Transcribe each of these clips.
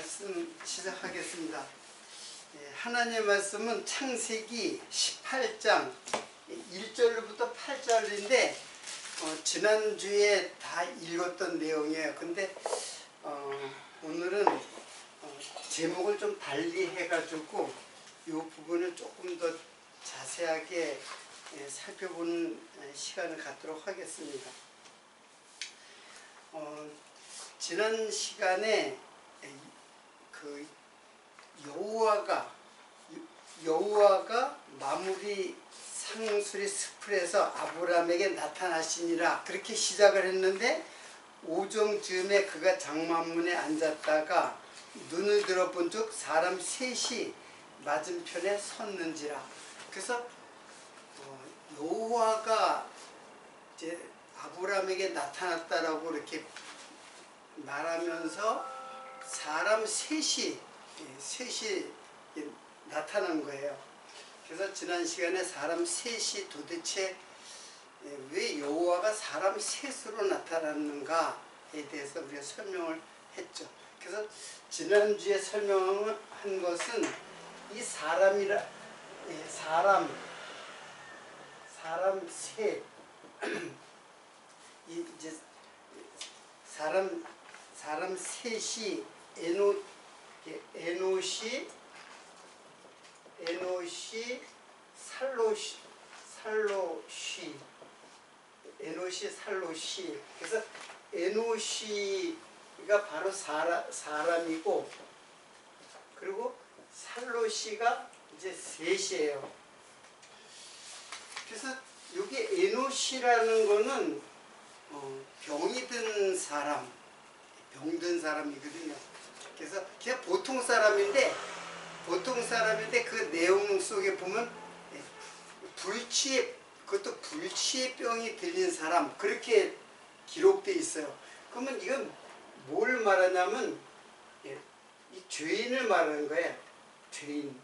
말씀 시작하겠습니다. 하나님의 말씀은 창세기 18장 1절부터 8절인데 지난주에 다 읽었던 내용이에요. 근데 오늘은 제목을 좀 달리 해가지고 이 부분을 조금 더 자세하게 살펴보는 시간을 갖도록 하겠습니다. 지난 시간에 그 여호와가 마무리 상수리 숲에서 아브라함에게 나타나시니라 그렇게 시작을 했는데 오정 즈음에 그가 장막문에 앉았다가 눈을 들어본 즉 사람 셋이 맞은편에 섰는지라. 그래서 여호와가 이제 아브라함에게 나타났다라고 이렇게 말하면서 사람 셋이 나타난 거예요. 그래서 지난 시간에 사람 셋이 도대체 왜 여호와가 사람 셋으로 나타났는가에 대해서 우리가 설명을 했죠. 그래서 지난주에 설명한 것은 이 사람 셋 이제 사람 셋이 에노시, 살로시. 그래서 에노시가 바로 사람이고, 그리고 살로시가 이제 셋이에요. 그래서 여기 에노시라는 거는 병이 든 사람이거든요. 그래서 그냥 보통 사람인데 그 내용 속에 보면 그것도 불치병이 들린 사람 그렇게 기록되어 있어요. 그러면 이건 뭘 말하냐면 이 죄인을 말하는 거예요. 죄인.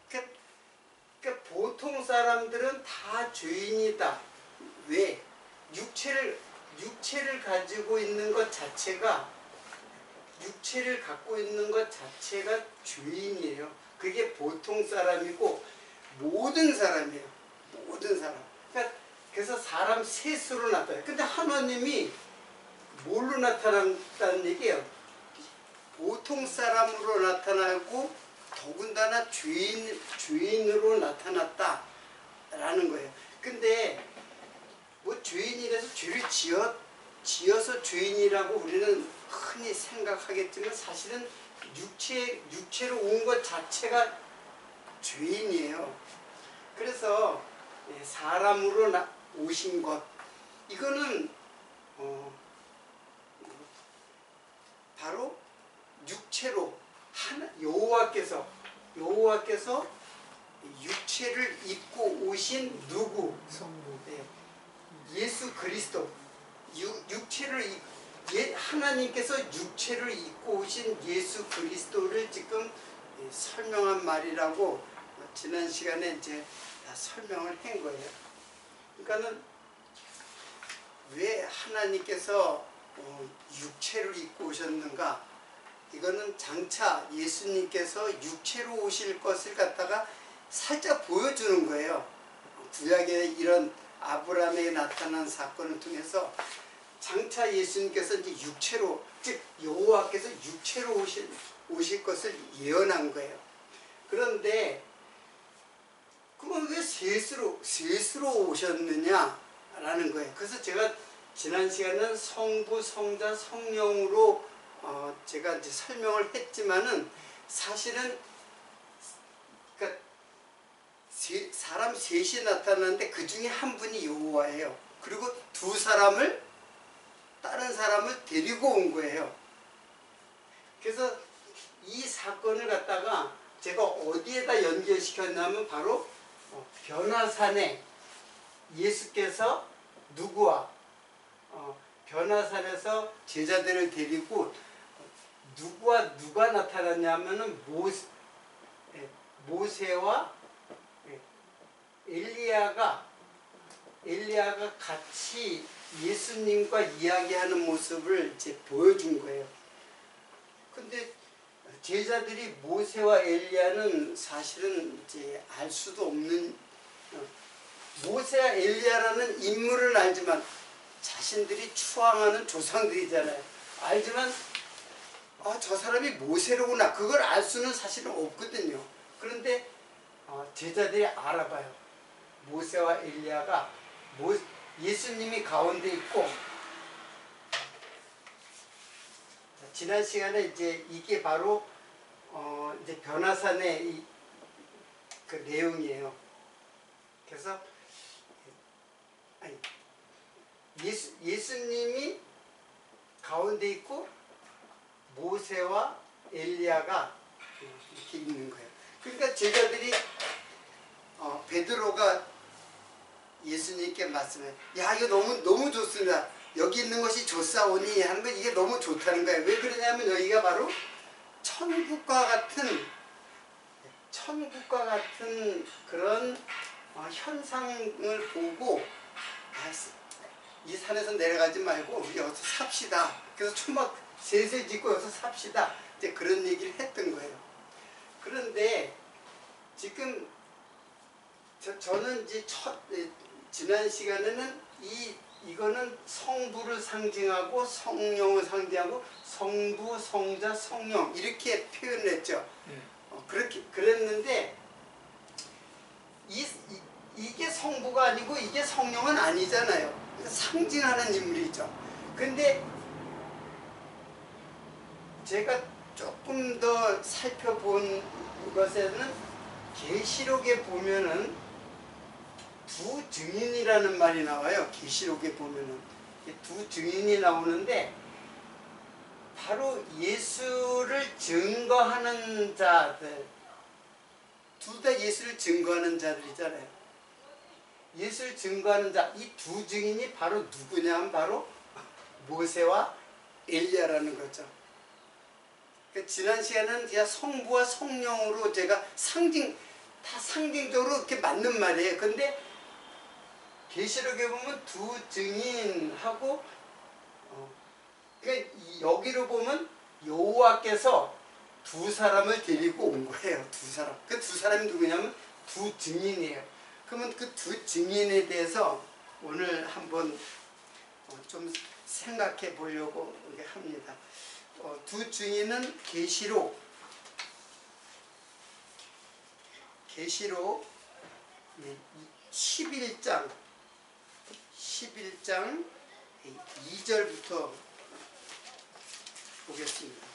그러니까 보통 사람들은 다 죄인이다. 왜? 육체를 가지고 있는 것 자체가 육체를 갖고 있는 것 자체가 죄인이에요. 그게 보통 사람이고 모든 사람이에요. 모든 사람. 그러니까 그래서 사람 셋으로 나타나요. 근데 하나님이 뭘로 나타난다는 얘기예요? 보통 사람으로 나타나고 더군다나 죄인으로 나타났다라는 거예요. 근데 뭐 죄인이라서 죄를 지어서 죄인이라고 우리는 흔히 생각하겠지만 사실은 육체로 온 것 자체가 죄인이에요. 그래서 사람으로 오신 것 이거는 바로 육체로 여호와께서 육체를 입고 오신 누구? 예수 그리스도. 하나님께서 육체를 입고 오신 예수 그리스도를 지금 설명한 말이라고 지난 시간에 이제 다 설명을 한 거예요. 그러니까는 왜 하나님께서 육체를 입고 오셨는가? 이거는 장차 예수님께서 육체로 오실 것을 갖다가 살짝 보여주는 거예요. 구약에 이런 아브라함에게 나타난 사건을 통해서 장차 예수님께서 이제 육체로, 즉 여호와께서 육체로 오실 것을 예언한 거예요. 그런데 그러면 왜 셋으로 오셨느냐라는 거예요. 그래서 제가 지난 시간에는 성부, 성자, 성령으로 제가 이제 설명을 했지만은 사실은 그러니까 사람 셋이 나타났는데 그 중에 한 분이 여호와예요. 그리고 다른 사람을 데리고 온 거예요. 그래서 이 사건을 갖다가 제가 어디에다 연결시켰냐면 바로 변화산에 예수께서 누구와 변화산에서 제자들을 데리고 누가 나타났냐면은 모세와 엘리야가 같이 예수님과 이야기하는 모습을 이제 보여준 거예요. 근데 제자들이 모세와 엘리야는 사실은 이제 알 수도 없는, 모세와 엘리야라는 인물을 알지만 자신들이 추앙하는 조상들이잖아요. 알지만 저 사람이 모세로구나, 그걸 알 수는 사실은 없거든요. 그런데 제자들이 알아봐요. 모세와 엘리야가 예수님이 가운데 있고, 지난 시간에 이제 이게 바로 이제 변화산의 그 내용이에요. 그래서 예수님이 가운데 있고 모세와 엘리야가 이렇게 있는 거예요. 그러니까 제자들이 베드로가 예수님께 말씀해, 야, 이거 너무 좋습니다. 여기 있는 것이 좋사오니 하는 거, 이게 너무 좋다는 거예요. 왜 그러냐면 여기가 바로 천국과 같은 그런 현상을 보고, 이 산에서 내려가지 말고 우리 여기서 삽시다. 그래서 초막 셋을 짓고 여기서 삽시다. 이제 그런 얘기를 했던 거예요. 그런데 지금 저는 이제 지난 시간에는 이거는 성부를 상징하고 성령을 상징하고 성부, 성자, 성령 이렇게 표현을 했죠. 그렇게 그랬는데 이게 성부가 아니고 이게 성령은 아니잖아요. 그러니까 상징하는 인물이죠. 근데 제가 조금 더 살펴본 것에는 계시록에 보면은 두 증인이라는 말이 나와요. 계시록에 보면은 두 증인이 나오는데 바로 예수를 증거하는 자들, 둘 다 예수를 증거하는 자들이잖아요. 예수를 증거하는 자, 이 두 증인이 바로 누구냐면 바로 모세와 엘리야라는 거죠. 그러니까 지난 시간에는 그냥 성부와 성령으로 제가 다 상징적으로 이렇게 맞는 말이에요. 근데 계시록에 보면 두 증인하고 그러니까 여기로 보면 여호와께서 두 사람을 데리고 온 거예요. 두 사람. 그 두 사람이 누구냐면 두 증인이에요. 그러면 그 두 증인에 대해서 오늘 한번 좀 생각해 보려고 합니다. 두 증인은 계시록 11장 2절부터 보겠습니다.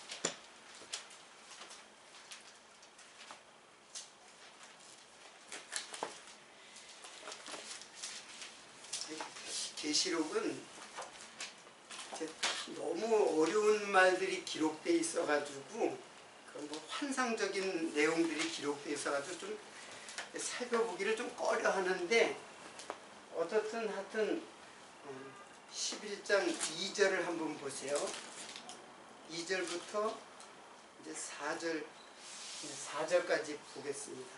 계시록은 너무 어려운 말들이 기록되어 있어가지고 뭐 환상적인 내용들이 기록되어 있어가지고 좀 살펴보기를 좀 꺼려 하는데, 어떻든 하여튼 11장 2절을 한번 보세요. 2절부터 이제 4절까지 보겠습니다.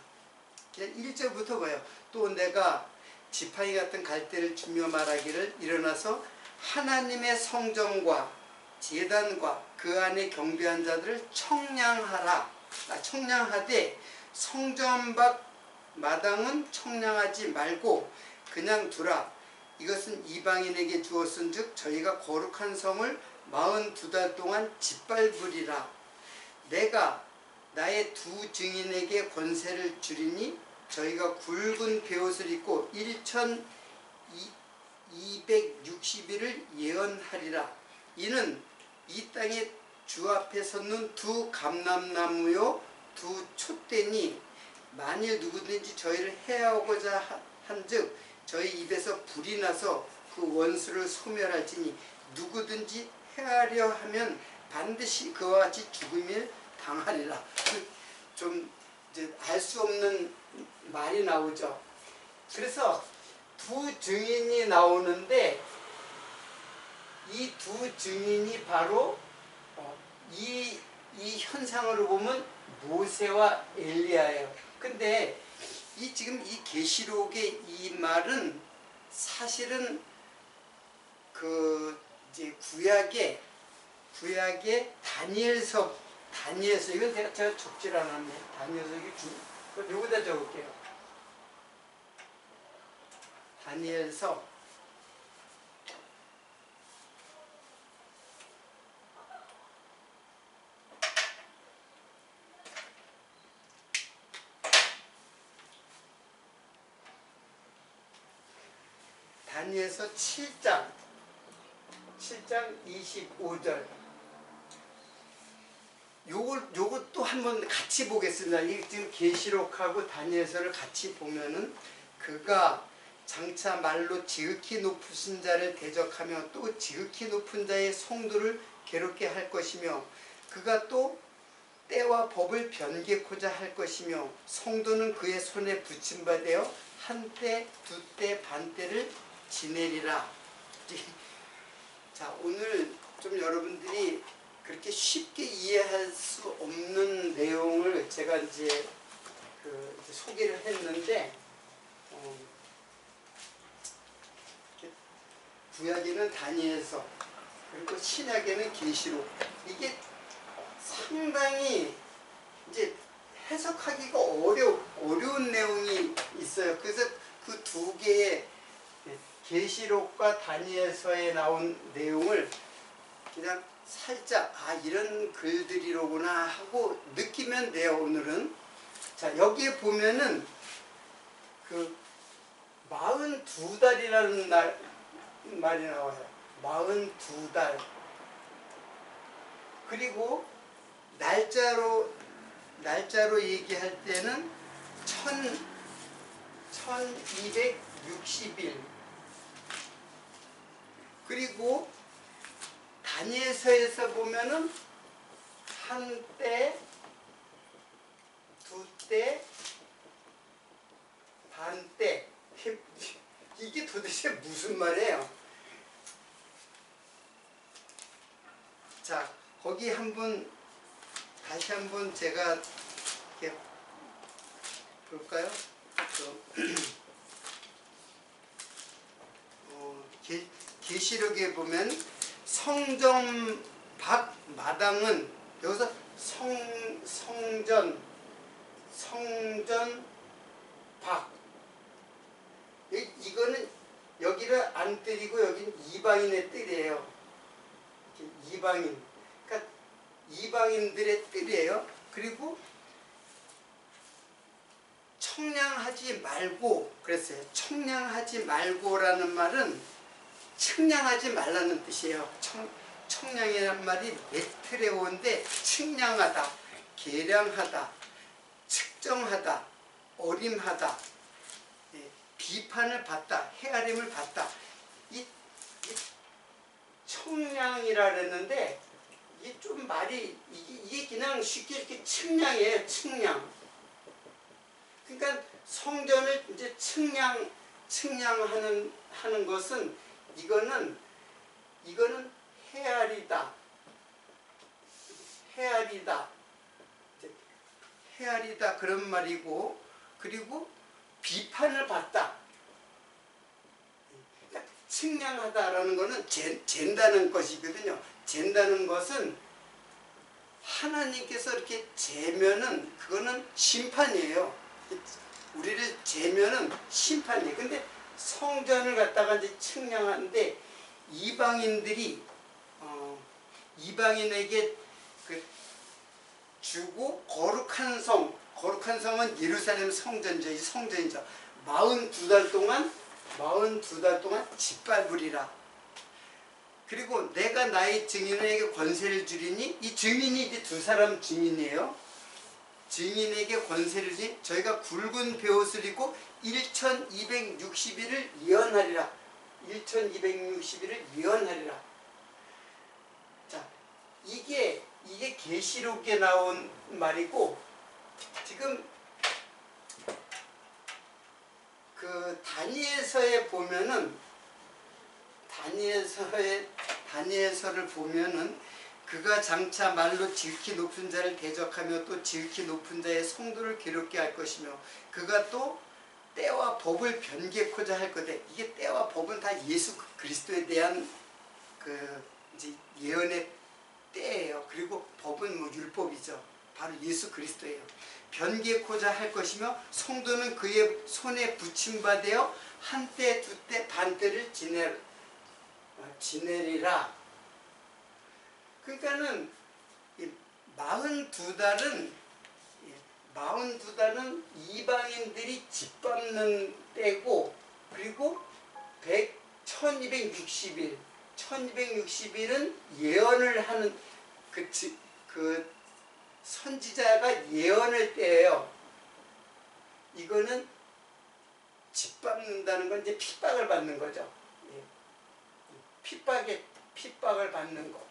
그냥 1절부터 봐요. 또 내가 지팡이 같은 갈대를 주며 말하기를, 일어나서 하나님의 성전과 제단과 그 안에 경배한 자들을 청량하되 성전 밖 마당은 청량하지 말고 그냥 두라. 이것은 이방인에게 주었은즉 저희가 거룩한 성을 42달 동안 짓밟으리라. 내가 나의 두 증인에게 권세를 주리니 저희가 굵은 베옷을 입고 1260일을 예언하리라. 이는 이 땅에 주 앞에 섰는 두 감람나무요 두 촛대니 만일 누구든지 저희를 해하고자 한즉 저희 입에서 불이 나서 그 원수를 소멸할지니 누구든지 해하려 하면 반드시 그와 같이 죽음을 당하리라. 좀 알 수 없는 말이 나오죠. 그래서 두 증인이 나오는데 이 두 증인이 바로 이 현상으로 보면 모세와 엘리야예요. 근데 지금 이 계시록의 이 말은 사실은 그 이제 구약의 다니엘서 다니엘서 이건 제가 적질 않았네. 다니엘서 이게 여기다 적을게요. 다니엘서 7장 25절. 요것도 한번 같이 보겠습니다. 이 지금 계시록하고 다니엘서를 같이 보면은 그가 장차 말로 지극히 높으신 자를 대적하며 또 지극히 높은 자의 성도를 괴롭게 할 것이며 그가 또 때와 법을 변개코자 할 것이며 성도는 그의 손에 붙임받아 한 때, 두 때, 반 때를 지내리라. 자, 오늘 좀 여러분들이 그렇게 쉽게 이해할 수 없는 내용을 제가 이제 소개를 했는데, 구약에는 다니엘서, 그리고 신약에는 계시록. 이게 상당히 이제 해석하기가 어려운 내용이 있어요. 그래서 그 두 개의 계시록과 다니엘서에 나온 내용을 그냥 살짝 이런 글들이로구나 하고 느끼면 돼요. 오늘은. 자, 여기에 보면은 그 42달이라는 말이 나와요. 42달. 그리고 날짜로 얘기할 때는 1260일. 그리고 다니엘서에서 보면은 한 때, 두 때, 반 때. 이게 도대체 무슨 말이에요? 자, 거기 다시 한번 제가 이렇게 볼까요? 계시록에 보면 성전 밖 마당은 여기서 성전 밖, 이거는 여기를 안 때리고 여기는 이방인의 뜰이에요. 이방인, 그러니까 이방인들의 뜰이에요. 그리고 청량하지 말고 그랬어요. 청량하지 말고라는 말은 측량하지 말라는 뜻이에요. 청량이라는 말이 메트레오인데 측량하다, 계량하다, 측정하다, 어림하다, 비판을 받다, 헤아림을 받다. 이 청량이라 그랬는데 이게 좀 말이 이게 그냥 쉽게 이렇게 측량이에요. 측량. 그러니까 성전을 이제 측량하는 것은 이거는 헤아리다. 헤아리다 그런 말이고, 그리고 비판을 받다. 그러니까 측량하다라는 것은 잰다는 것이거든요. 잰다는 것은 하나님께서 이렇게 재면은 그거는 심판이에요. 우리를 재면은 심판이에요. 근데 성전을 갖다가 이제 측량하는데 이방인에게 주고 거룩한 성은 예루살렘 성전이죠. 42달 동안 짓밟으리라. 그리고 내가 나의 증인에게 권세를 주리니, 이 증인이 이제 두 사람 증인이에요. 증인에게 권세를 주니 저희가 굵은 베옷을 입고 1260일을 예언하리라. 1260일을 예언하리라. 자, 이게 계시록에 나온 말이고, 지금 그 다니엘서에 보면은 다니엘서를 보면은 그가 장차 말로 지극히 높은 자를 대적하며 또 지극히 높은 자의 성도를 괴롭게 할 것이며 그가 또 때와 법을 변개코자 할 거다. 이게 때와 법은 다 예수 그리스도에 대한 그 이제 예언의 때예요. 그리고 법은 뭐 율법이죠. 바로 예수 그리스도예요. 변개코자 할 것이며 성도는 그의 손에 붙임받아 한때 두때 반때를 지내리라. 그러니까는 42달은 이방인들이 짓밟는 때고, 그리고 1260일은 예언을 하는 그 선지자가 예언을 때예요. 이거는 짓밟는다는 건 이제 핍박을 받는 거죠. 핍박을 받는 거.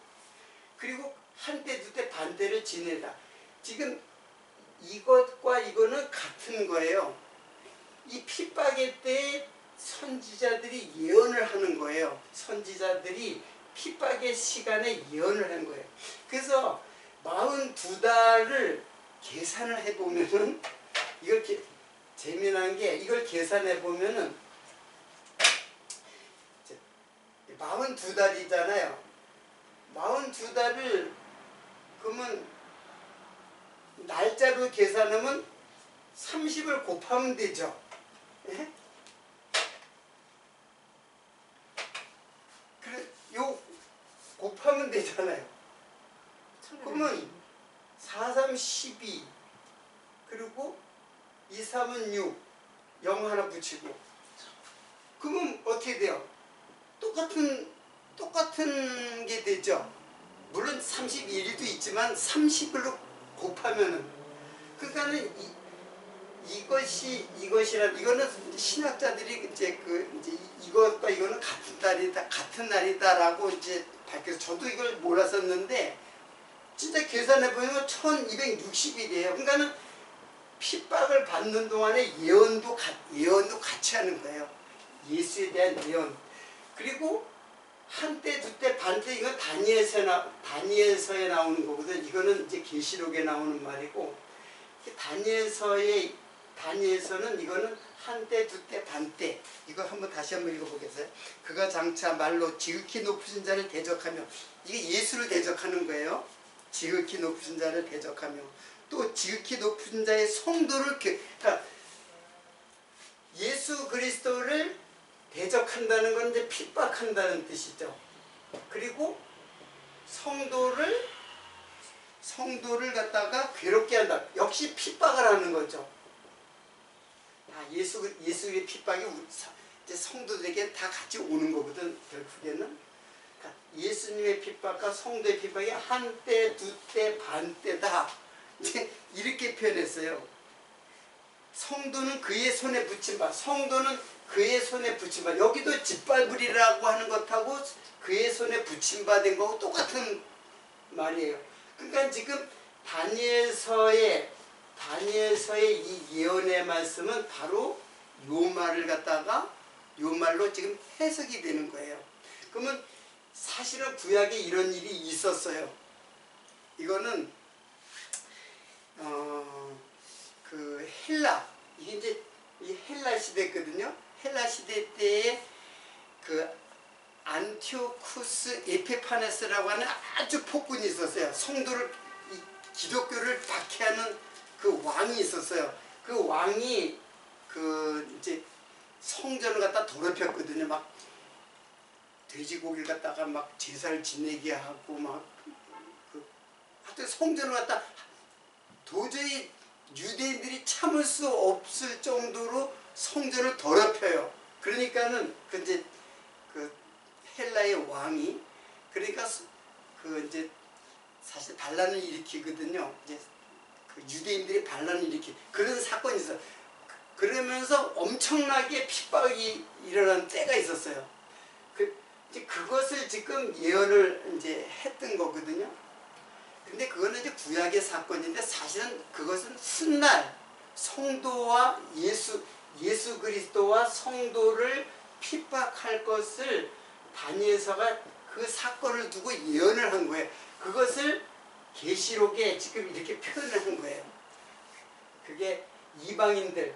그리고 한때 두때 반때를 지내다. 지금 이것과 이거는 같은 거예요. 이 핍박의 때에 선지자들이 예언을 하는 거예요. 선지자들이 핍박의 시간에 예언을 한 거예요. 그래서 42달을 계산을 해보면은, 이렇게 재미난 게, 이걸 계산해 보면은 42달이잖아요. 42달을 그러면 날짜로 계산하면 30을 곱하면 되죠. 예? 그래, 요 곱하면 되잖아요. 그러면 4, 3, 12 그리고 2, 3은 6 0 하나 붙이고, 그러면 어떻게 돼요? 똑같은 게 되죠. 물론 31일도 있지만 30일로 곱하면은, 그러니까는 이거는 신학자들이 이제 이것과 이거는 같은 날이다라고 이제 밝혀서, 저도 이걸 몰랐었는데 진짜 계산해 보면 1260일이에요. 그러니까는 핍박을 받는 동안에 예언도 같이 하는 거예요. 예수에 대한 예언. 그리고 한때 두때 반때, 이건 다니엘서에 나오는 거거든. 이거는 이제 계시록에 나오는 말이고, 다니엘서는 이거는 한때 두때 반때. 이거 다시 한번 읽어보겠어요. 그가 장차 말로 지극히 높으신 자를 대적하며, 이게 예수를 대적하는 거예요. 지극히 높으신 자를 대적하며 또 지극히 높은 자의 성도를, 그러니까 예수 그리스도를 대적한다는 건 이제 핍박한다는 뜻이죠. 그리고 성도를 갖다가 괴롭게 한다. 역시 핍박을 하는 거죠. 예수의 핍박이 이제 성도들에게 다 같이 오는 거거든, 결국에는. 그러니까 예수님의 핍박과 성도의 핍박이 한때, 두때, 반때다. 이제 이렇게 표현했어요. 성도는 그의 손에 붙임바. 여기도 짓밟으리라고 하는 것하고 그의 손에 붙임바된 거하고 똑같은 말이에요. 그러니까 지금 다니엘서의 이 예언의 말씀은 바로 요 말로 지금 해석이 되는 거예요. 그러면 사실은 구약에 이런 일이 있었어요. 이거는 이게 이제 이 헬라 시대거든요. 헬라 시대 때에 그 안티오쿠스 에피파네스라고 하는 아주 폭군이 있었어요. 기독교를 박해하는 그 왕이 있었어요. 그 왕이 이제 성전을 갖다 더럽혔거든요. 막 돼지고기를 갖다가 막 제사를 지내게 하고 하여튼 성전을 갖다 도저히 유대인들이 참을 수 없을 정도로 성전을 더럽혀요. 그러니까는 이제 헬라의 왕이, 그러니까 이제 사실 반란을 일으키거든요. 이제 유대인들이 반란을 그런 사건이 있어요. 그러면서 엄청나게 핍박이 일어난 때가 있었어요. 그것을 지금 예언을 이제 했던 거거든요. 근데 그거는 이제 구약의 사건인데, 사실은 그것은 훗날 성도와 예수 그리스도와 성도를 핍박할 것을 다니엘서가 그 사건을 두고 예언을 한 거예요. 그것을 계시록에 지금 이렇게 표현을 한 거예요. 그게 이방인들이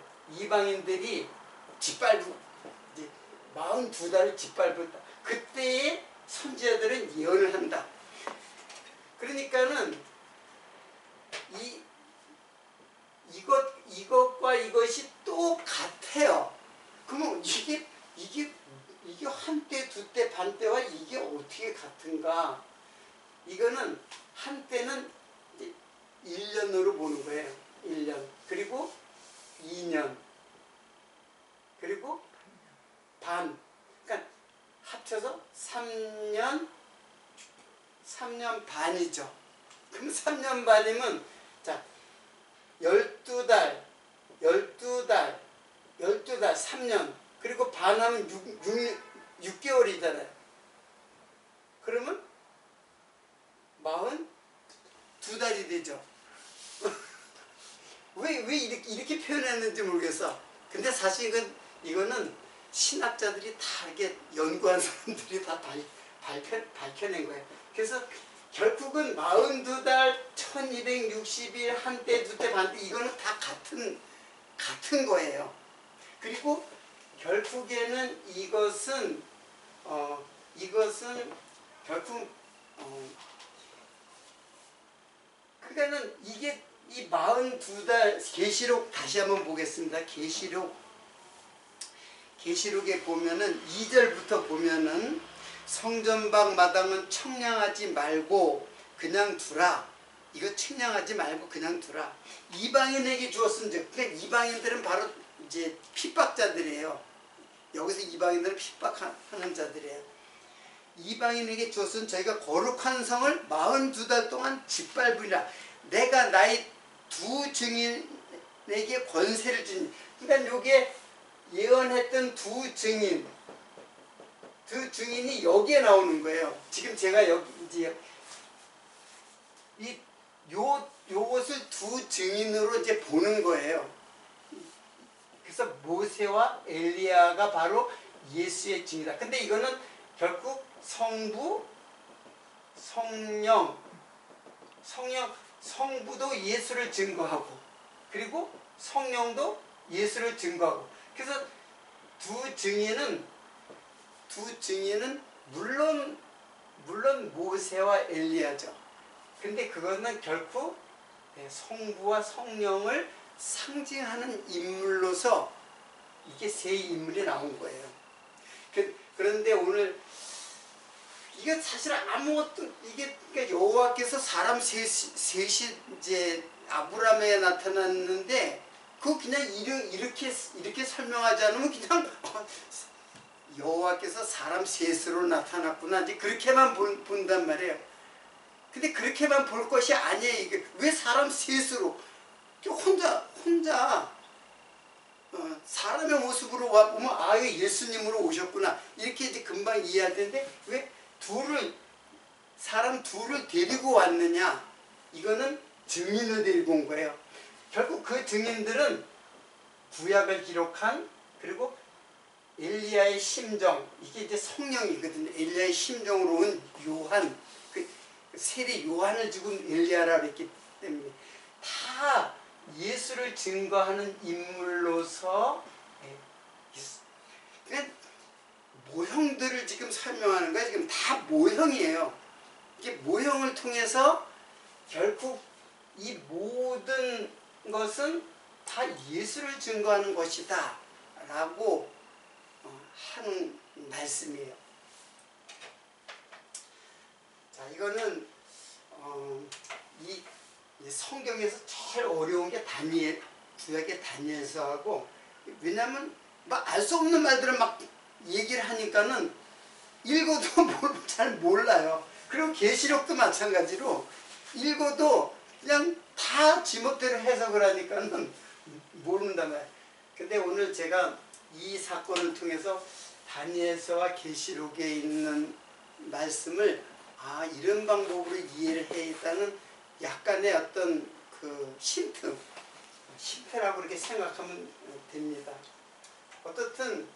42달을 짓밟았다. 그때의 선지자들은 예언을 한다. 어떻게 같은가? 이거는 한때는 이제 1년으로 보는 거예요. 1년. 그리고 2년. 그리고 반. 그러니까 합쳐서 3년 반이죠. 그럼 3년 반이면 자 12달 3년 그리고 반하면 6개월이잖아요. 그러면 42달이 되죠. 왜 이렇게 표현했는지 모르겠어. 근데 사실 이거는 신학자들이 다 이렇게 연구한 사람들이 다 밝혀낸 거예요. 그래서 결국은 42달, 1260일, 한때, 두때, 반때 이거는 다 같은 거예요. 그리고 결국에는 이것은 결국 그러니까는 이게 이 42달 계시록 다시 한번 보겠습니다. 계시록에 보면은 2절부터 보면은 성전 밖 마당은 청량하지 말고 그냥 두라. 이거 청량하지 말고 그냥 두라. 이방인에게 주었은즉. 그러니까 이방인들은 바로 이제 핍박자들이에요. 여기서 이방인들은 핍박하는 자들이에요. 이방인에게 주었은 저희가 거룩한 성을 42달 동안 짓밟으리라. 내가 나의 두 증인에게 권세를 주니. 그러니까 요게 예언했던 두 증인이 여기에 나오는 거예요. 지금 제가 여기 이제 요것을 두 증인으로 이제 보는 거예요. 그래서 모세와 엘리야가 바로 예수의 증이다. 근데 이거는 결국 성부, 성부도 예수를 증거하고 그리고 성령도 예수를 증거하고. 그래서 두 증인은 물론 모세와 엘리야죠. 근데 그거는 결코 성부와 성령을 상징하는 인물로서 이게 세 인물이 나온 거예요. 그런데 오늘 이게 사실 아무것도 이게 그러니까 여호와께서 사람 셋이 이제 아브라함에 나타났는데 그거 그냥 이렇게 설명하지 않으면 그냥 여호와께서 사람 셋으로 나타났구나 이제 그렇게만 본단 말이에요. 근데 그렇게만 볼 것이 아니에요. 이게 왜 사람 셋으로 혼자 사람의 모습으로 와 보면 아 이거 예수님으로 오셨구나 이렇게 이제 금방 이해할 텐데 왜 사람 둘을 데리고 왔느냐? 이거는 증인을 데리고 온 거예요. 결국 그 증인들은 구약을 기록한 그리고 엘리야의 심정 이게 이제 성령이거든요. 엘리야의 심정으로 온 요한 그 세례 요한을 지금 엘리야라 그랬기 때문에 다 예수를 증거하는 인물로서 그냥 모형들을 지금 설명하는 거예요. 지금 다 모형이에요. 이게 모형을 통해서 결국 이 모든 것은 다 예수를 증거하는 것이다 라고 하는 말씀이에요. 자, 이거는 이 성경에서 제일 어려운 게 다니엘, 구약의 다니엘서하고 왜냐하면 막 알 수 없는 말들을 막 얘기를 하니까는 읽어도 잘 몰라요. 그리고 계시록도 마찬가지로 읽어도 그냥 다 지멋대로 해석을 하니까는 모른단 말이에요. 근데 오늘 제가 이 사건을 통해서 다니엘서와 계시록에 있는 말씀을 이런 방법으로 이해를 해야겠다는 약간의 어떤 그 힌트라고 그렇게 생각하면 됩니다. 어떻든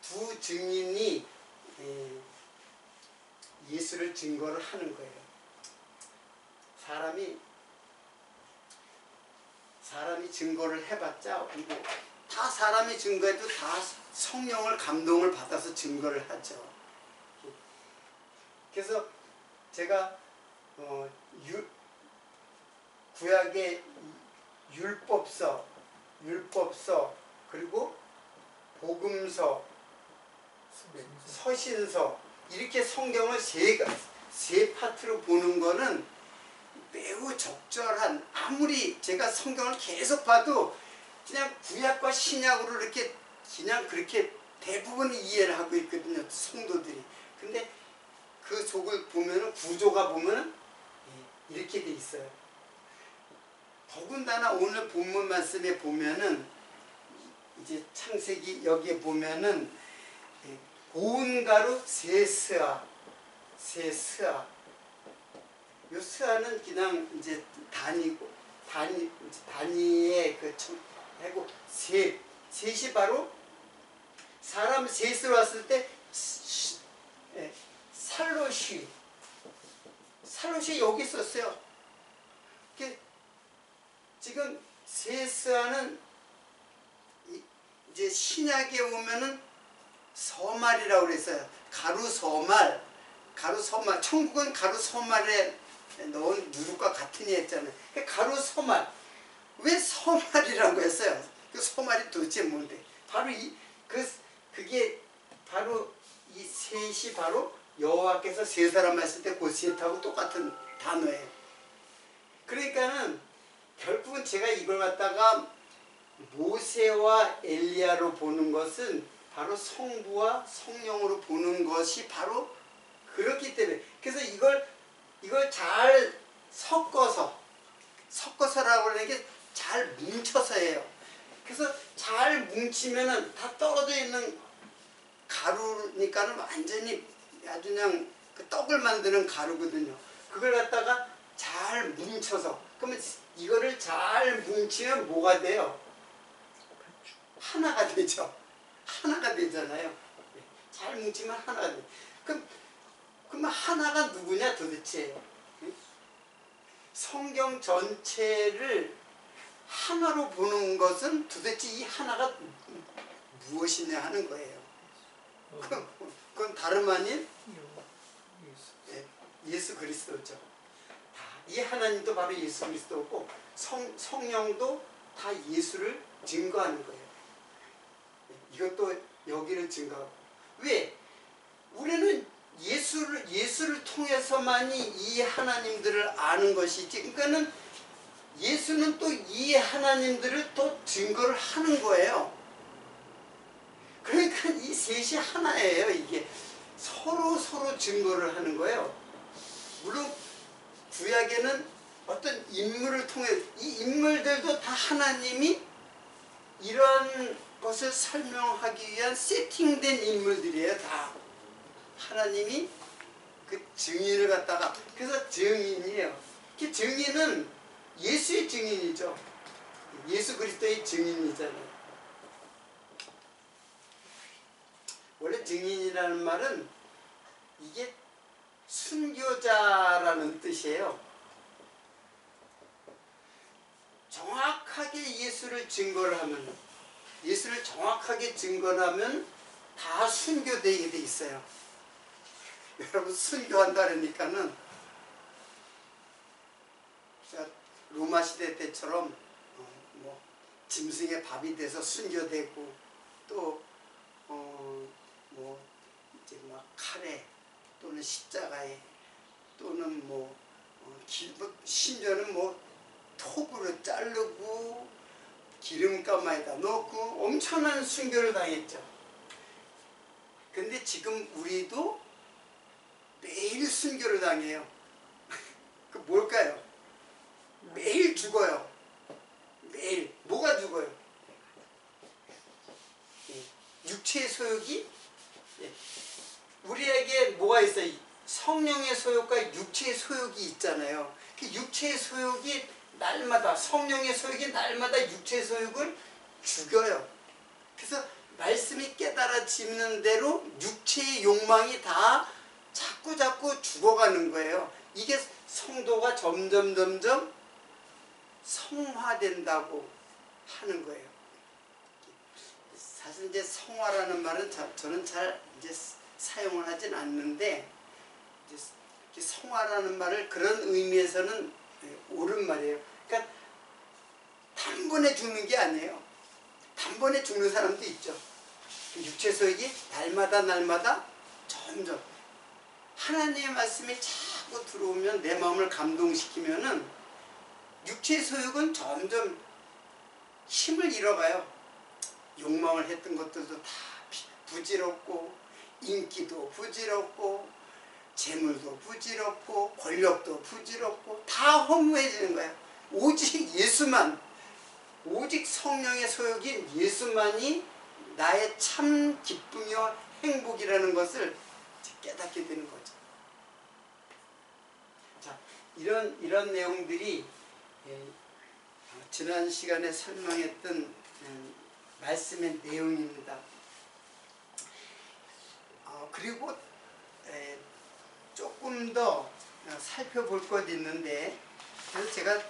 두 증인이 예수를 증거를 하는 거예요. 사람이 증거를 해봤자 다 사람이 증거해도 다 성령을 감동을 받아서 증거를 하죠. 그래서 제가 구약의 율법서 그리고 복음서, 서신서 이렇게 성경을 세 파트로 보는 거는 매우 적절한, 아무리 제가 성경을 계속 봐도 그냥 구약과 신약으로 이렇게 그냥 그렇게 대부분 이해를 하고 있거든요, 성도들이. 근데 그 속을 보면은, 구조가 보면은 이렇게 돼 있어요. 더군다나 오늘 본문 말씀에 보면은 이제 창세기 여기에 보면은 고운 가루 세스아, 요 스아는 그냥 이제 단위의 그 하고 셋이 바로 사람 셋으로 왔을 때 살롯이 여기 있었어요. 지금 세스아는 이제 신약에 오면은 서말이라고 그랬어요. 가루서말. 천국은 가루서말에 넣은 누룩과 같으니 했잖아요. 가루서말. 왜 서말이라고 했어요? 그 서말이 도대체 뭔데? 바로 그게 바로 이 셋이 바로 여호와께서 세 사람 했을 때 그 셋하고 똑같은 단어예요. 그러니까는 결국은 제가 이걸 갖다가 모세와 엘리야로 보는 것은 바로 성부와 성령으로 보는 것이 바로 그렇기 때문에, 그래서 이걸 잘 섞어서라고 하는 게 잘 뭉쳐서 해요. 그래서 잘 뭉치면은 다 떨어져 있는 가루니까는 완전히 아주 그냥 그 떡을 만드는 가루거든요. 그걸 갖다가 잘 뭉쳐서, 그러면 이거를 잘 뭉치면 뭐가 돼요? 하나가 되죠. 하나가 되잖아요. 잘 뭉치면 하나가 돼. 그럼 하나가 누구냐 도대체? 성경 전체를 하나로 보는 것은 도대체 이 하나가 무엇이냐 하는 거예요. 그건 다름 아닌 예수 그리스도죠. 이 하나님도 바로 예수 그리스도고 성령도 다 예수를 증거하는 거예요. 이것도 여기를 증거하고. 왜? 우리는 예수를 통해서만이 이 하나님들을 아는 것이지. 그러니까는 예수는 또 이 하나님들을 또 증거를 하는 거예요. 그러니까 이 셋이 하나예요. 이게 서로 증거를 하는 거예요. 물론 구약에는 어떤 인물을 통해, 이 인물들도 다 하나님이 이런 것을 설명하기 위한 세팅된 인물들이에요. 다 하나님이 그 증인을 갖다가, 그래서 증인이에요. 그 증인은 예수의 증인이죠. 예수 그리스도의 증인이잖아요. 원래 증인이라는 말은 이게 순교자라는 뜻이에요. 정확하게 예수를 증거를 하면, 예수를 정확하게 증거하면 다 순교되게 돼 있어요. 여러분 순교한다 그러니까는 로마 시대 때처럼 뭐 짐승의 밥이 돼서 순교되고, 또 뭐 이제 막 칼에 또는 십자가에 또는 심지어는 뭐 톱으로 자르고 기름가마에다 넣고 엄청난 순교를 당했죠. 근데 지금 우리도 매일 순교를 당해요. 그 뭘까요? 매일 죽어요. 매일. 뭐가 죽어요? 육체의 소욕이, 우리에게 뭐가 있어요? 성령의 소욕과 육체의 소욕이 있잖아요. 그 육체의 소욕이 날마다, 성령의 소욕이 날마다 육체의 소욕을 죽여요. 그래서 말씀이 깨달아지는 대로 육체의 욕망이 다 자꾸 죽어가는 거예요. 이게 성도가 점점 성화된다고 하는 거예요. 사실 이제 성화라는 말은 저는 잘 이제 사용을 하진 않는데, 이제 성화라는 말을 그런 의미에서는 옳은 말이에요. 그러니까 단번에 죽는 게 아니에요. 단번에 죽는 사람도 있죠. 육체 소욕이 날마다 점점. 하나님의 말씀이 자꾸 들어오면 내 마음을 감동시키면은 육체의 소욕은 점점 힘을 잃어가요. 욕망을 했던 것들도 다 부질없고, 인기도 부질없고, 재물도 부질없고, 권력도 부질없고, 다 허무해지는 거야. 오직 예수만, 오직 성령의 소욕인 예수만이 나의 참 기쁨이와 행복이라는 것을 깨닫게 되는 거죠. 자, 이런 내용들이 지난 시간에 설명했던 말씀의 내용입니다. 그리고 조금 더 살펴볼 것 있는데, 그래서 제가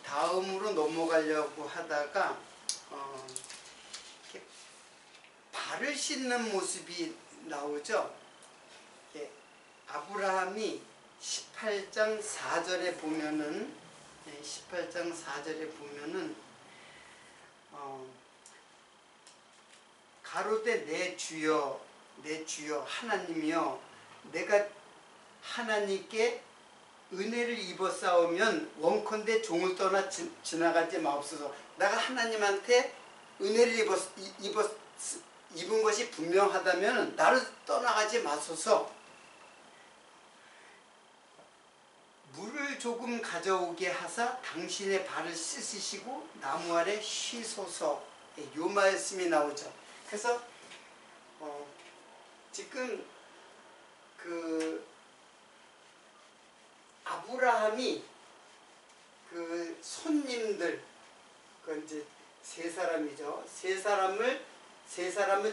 다음으로 넘어가려고 하다가 발을 씻는 모습이 나오죠. 아브라함이 18장 4절에 보면은 18장 4절에 보면은 가로되 내 주여 하나님이여, 내가 하나님께 은혜를 입었사오면 원컨대 종을 떠나 지나가지 마옵소서. 내가 하나님한테 은혜를 입은 것이 분명하다면 나를 떠나가지 마소서. 물을 조금 가져오게 하사 당신의 발을 씻으시고 나무 아래 쉬소서. 요 말씀이 나오죠. 그래서 지금 아브라함이 손님들, 이제 세 사람이죠. 세 사람을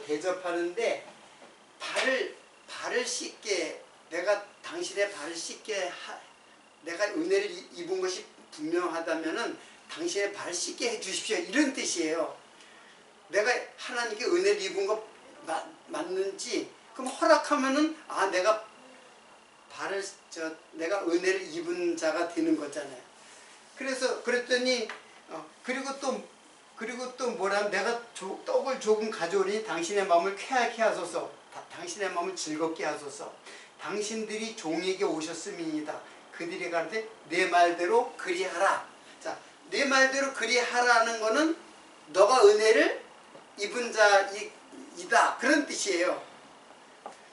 대접하는데 발을 씻게, 내가 당신의 발을 씻게 내가 은혜를 입은 것이 분명하다면은 당신의 발을 씻게 해주십시오, 이런 뜻이에요. 내가 하나님께 은혜를 입은 거 맞는지, 그럼 허락하면은 내가 은혜를 입은 자가 되는 거잖아요. 그래서 그랬더니 그리고 또 뭐라, 내가 떡을 조금 가져오니 당신의 마음을 쾌하게 하소서. 당신의 마음을 즐겁게 하소서. 당신들이 종에게 오셨음이니이다. 그들이 가는데 내 말대로 그리하라. 자, 내 말대로 그리하라는 거는 너가 은혜를 입은 자이다, 그런 뜻이에요.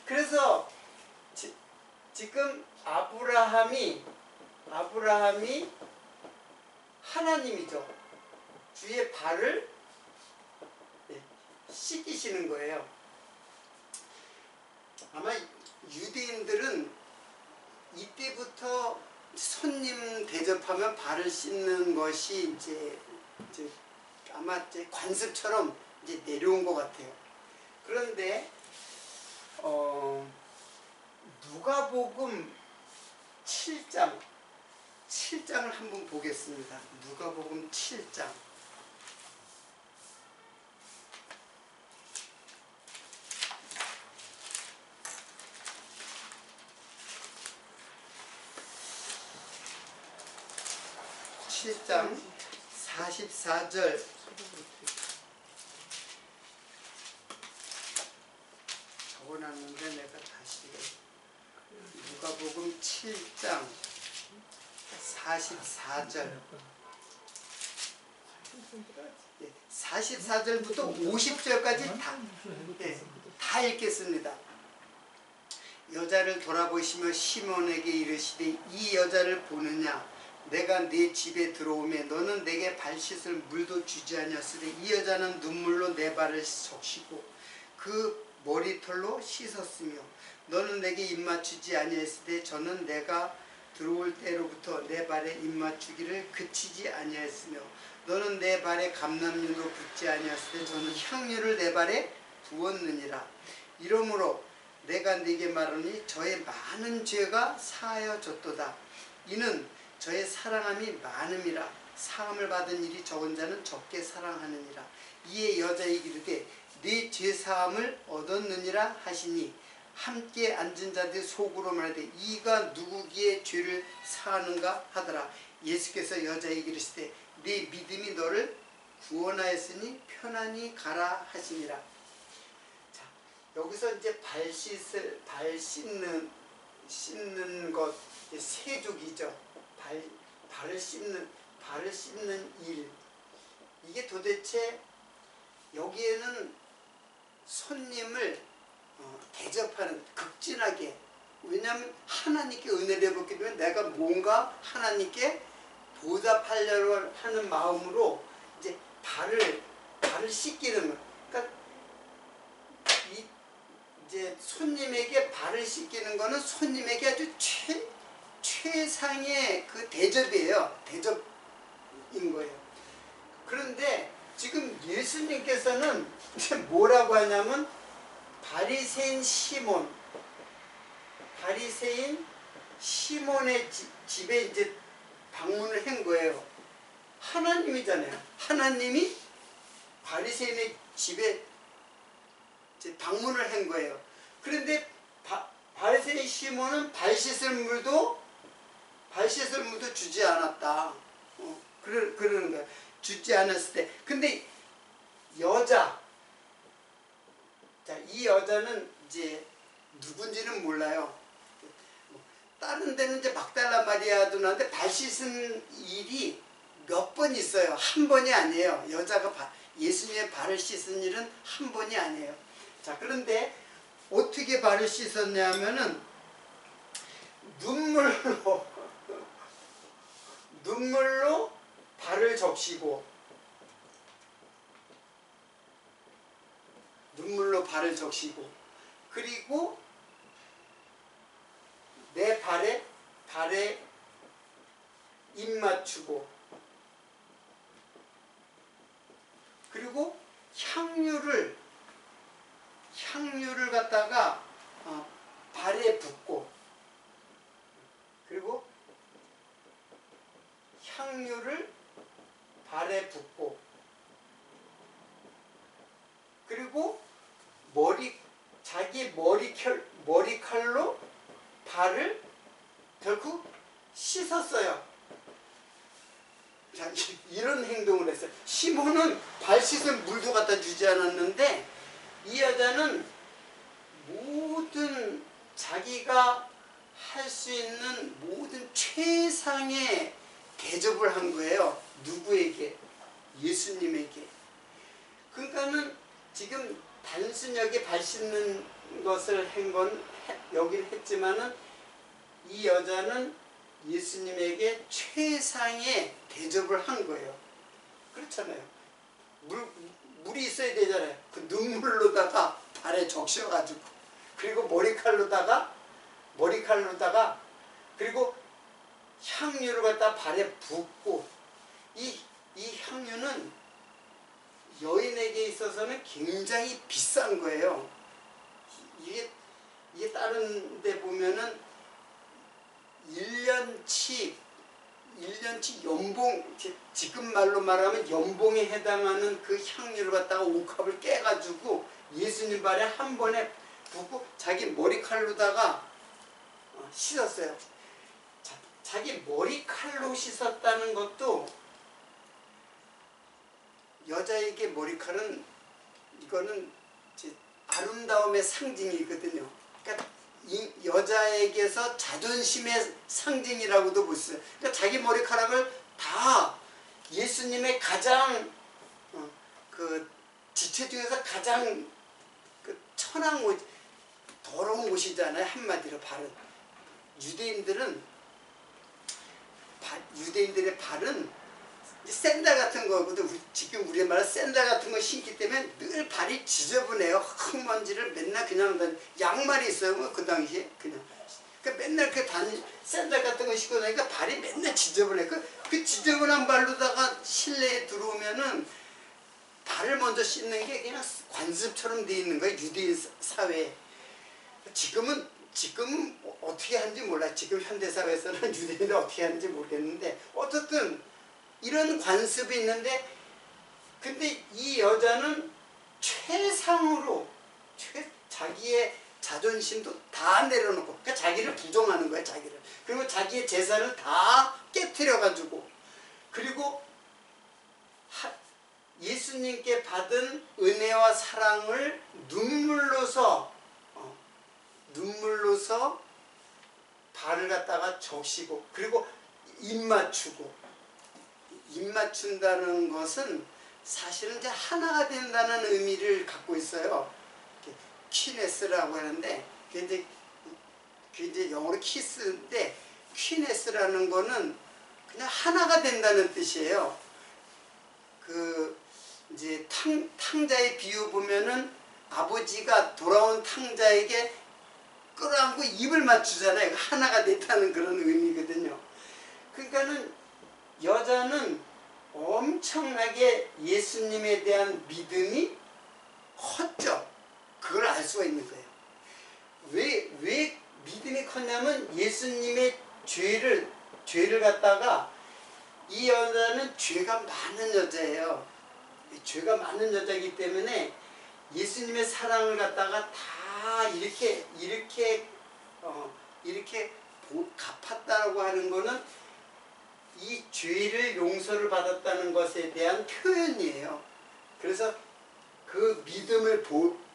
그래서 지금 아브라함이 하나님이죠. 주의 발을 씻기시는 거예요. 아마 유대인들은 이때부터 손님 대접하면 발을 씻는 것이 이제 아마 이제 관습처럼 이제 내려온 것 같아요. 그런데 누가복음 7장을 한번 보겠습니다. 누가복음 7장. (7장) 44절. 적어놨는데 내가 다시, 누가복음 7장 44절. 44절부터 50절까지 다 읽겠습니다. 여자를 돌아보시며 시몬에게 이르시되 이 여자를 보느냐? 내가 네 집에 들어오매 너는 내게 발 씻을 물도 주지 아니하시되 이 여자는 눈물로 내 발을 적시고 그 머리털로 씻었으며 너는 내게 입맞추지 아니하시되 저는 내가 들어올 때로부터 내 발에 입맞추기를 그치지 아니하였으며 너는 내 발에 감람유로 붓지 아니하시되 저는 향유를 내 발에 부었느니라. 이러므로 내가 네게 말하니 저의 많은 죄가 사하여졌도다. 이는 저의 사랑함이 많음이라. 사함을 받은 일이 적은 자는 적게 사랑하느니라. 이에 여자에게 이르되 네 죄사함을 얻었느니라 하시니 함께 앉은 자들 속으로 말하되 이가 누구기에 죄를 사하는가 하더라. 예수께서 여자에게 이르시되 네 믿음이 너를 구원하였으니 편안히 가라 하시니라. 자, 여기서 이제 발 발 씻는 것, 세족이죠. 발을 씻는 일. 이게 도대체 여기에는 손님을 대접하는, 극진하게, 왜냐하면 하나님께 은혜를 입었기 때문에 내가 뭔가 하나님께 보답하려고 하는 마음으로 이제 발을 씻기는 거. 그러니까 이제 손님에게 발을 씻기는 거는 손님에게 아주 최상의 그 대접이에요. 대접인 거예요. 그런데 지금 예수님께서는 뭐라고 하냐면 바리새인 시몬의 집에 이제 방문을 한 거예요. 하나님이잖아요. 하나님이 바리새인의 집에 이제 방문을 한 거예요. 그런데 바리새인 시몬은 발 씻을 물도 주지 않았다. 그러는 거예요. 주지 않았을 때. 근데 이 여자는 이제 누군지는 몰라요. 다른 데는 이제 막달라 마리아도 나는데 발 씻은 일이 몇 번 있어요. 한 번이 아니에요. 여자가 예수님의 발을 씻은 일은 한 번이 아니에요. 자, 그런데 어떻게 발을 씻었냐면은 눈물로 발을 적시고, 그리고 내 발에 입 맞추고, 그리고 향유를 갖다가 발에 붓고, 그리고 향유를 발에 붓고, 그리고 자기 머리칼로 발을 결국 씻었어요. 자, 이런 행동을 했어요. 시몬은 발 씻은 물도 갖다 주지 않았는데 이 여자는 모든 자기가 할 수 있는 모든 최상의 대접을 한 거예요. 누구에게? 예수님에게. 그러니까는 지금 단순하게 발 씻는 것을 한 건 여긴 했지만은 이 여자는 예수님에게 최상의 대접을 한 거예요. 그렇잖아요. 물이 있어야 되잖아요. 그 눈물로다가 발에 적셔가지고, 그리고 머리칼로다가 그리고 향유를 갖다 발에 붓고, 이 향유는 여인에게 있어서는 굉장히 비싼 거예요. 이게 다른 데 보면은 1년치 연봉, 지금 말로 말하면 연봉에 해당하는 그 향유를 갖다가 옥합을 깨가지고 예수님 발에 한 번에 붓고 자기 머리칼로다가 씻었어요. 자기 머리칼로 씻었다는 것도, 여자에게 머리칼은 이거는 아름다움의 상징이거든요. 그러니까 이 여자에게서 자존심의 상징이라고도 볼 수 있어요. 그러니까 자기 머리카락을 다 예수님의 가장 그 지체 중에서 가장 그 천한 곳, 더러운 곳이잖아요. 한마디로 발은. 유대인들의 발은 샌들 같은 거거든. 지금 우리 말은 샌들 같은 거 신기 때문에 늘 발이 지저분해요. 흙먼지를 맨날 그냥 양말이 있어요. 그 당시에 그냥. 그러니까 맨날 그 샌들 같은 거 신고 다니까 발이 맨날 지저분해. 그 지저분한 발로다가 실내에 들어오면은 발을 먼저 씻는 게 그냥 관습처럼 돼 있는 거예요. 유대인 사회에. 지금은 어떻게 하는지 몰라. 지금 현대사회에서는 유대인들 어떻게 하는지 모르겠는데, 어쨌든 이런 관습이 있는데, 근데 이 여자는 최상으로 자기의 자존심도 다 내려놓고, 그러니까 자기를 부정하는 거야. 자기를. 그리고 자기의 재산을 다 깨트려 가지고, 그리고 예수님께 받은 은혜와 사랑을 눈물로서 눈물로서 발을 갖다가 적시고 그리고 입 맞춘다는 것은 사실은 이제 하나가 된다는 의미를 갖고 있어요. 퀴네스라고 하는데 그게 이제 영어로 키스인데 퀴네스라는 거는 그냥 하나가 된다는 뜻이에요. 그 이제 탕자의 비유 보면은 아버지가 돌아온 탕자에게 끌어안고 입을 맞추잖아요. 하나가 됐다는 그런 의미거든요. 그러니까는 여자는 엄청나게 예수님에 대한 믿음이 컸죠. 그걸 알 수가 있는 거예요. 왜 믿음이 컸냐면 예수님의 죄를 갖다가 이 여자는 죄가 많은 여자예요. 죄가 많은 여자이기 때문에 예수님의 사랑을 갖다가 다 이렇게 갚았다라고 하는 거는 이 죄를 용서를 받았다는 것에 대한 표현이에요. 그래서 그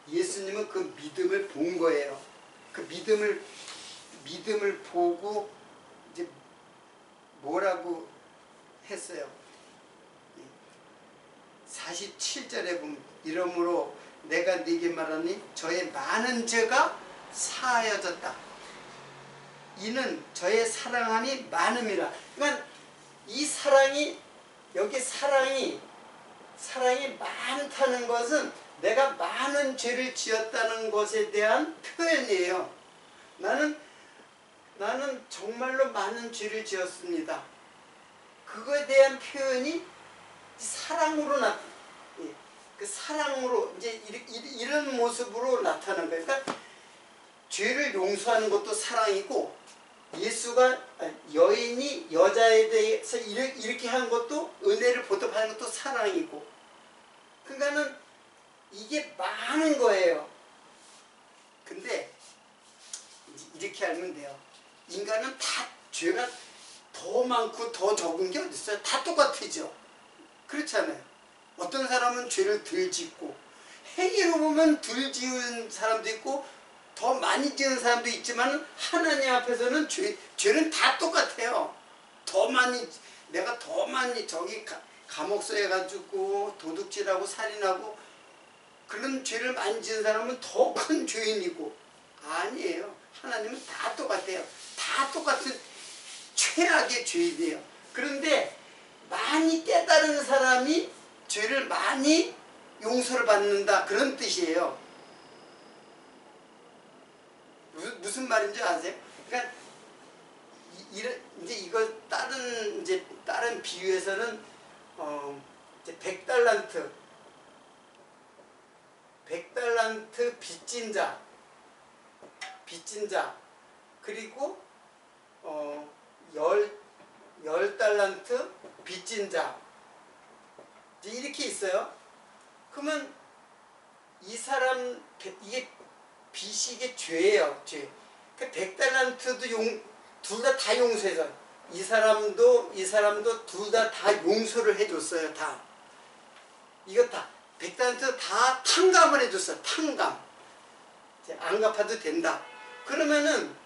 예수님은 그 믿음을 본 거예요. 그 믿음을 보고 이제 뭐라고 했어요. 47절에 보면 이러므로 내가 네게 말하니 저의 많은 죄가 사하여졌다. 이는 저의 사랑함이 많음이라. 그러니까 이 사랑이 여기 사랑이 많다는 것은 내가 많은 죄를 지었다는 것에 대한 표현이에요. 나는 정말로 많은 죄를 지었습니다. 그거에 대한 표현이 사랑으로 그 사랑으로 이제 이런 모습으로 나타나는 거예요. 그러니까 죄를 용서하는 것도 사랑이고 예수가 여인이 여자에 대해서 이렇게 한 것도 은혜를 보답하는 것도 사랑이고 그러니까는 이게 많은 거예요. 근데 이렇게 알면 돼요. 인간은 다 죄가 더 많고 더 적은 게 어디 있어요? 다 똑같죠. 그렇잖아요. 어떤 사람은 죄를 덜 짓고 행위로 보면 덜 지은 사람도 있고 더 많이 지은 사람도 있지만 하나님 앞에서는 죄는 다 똑같아요. 내가 더 많이 저기 감옥서에 가지고 도둑질하고 살인하고 그런 죄를 많이 지은 사람은 더 큰 죄인이고 아니에요. 하나님은 다 똑같아요. 다 똑같은 최악의 죄인이에요. 그런데 많이 깨달은 사람이 죄를 많이 용서를 받는다 그런 뜻이에요. 무슨 말인지 아세요? 그러니까 이제 이걸 다른 비유에서는 이제 100달란트 빚진 자 그리고 10달란트 빚진 자 이렇게 있어요. 그러면 이 사람 이게 빚이 이게 죄예요. 죄. 그 100달란트도 둘 다 용서해서 이 사람도 둘 다 용서를 해줬어요. 다. 이거 다 100달란트 다 탕감을 해줬어요. 탕감. 안 갚아도 된다. 그러면은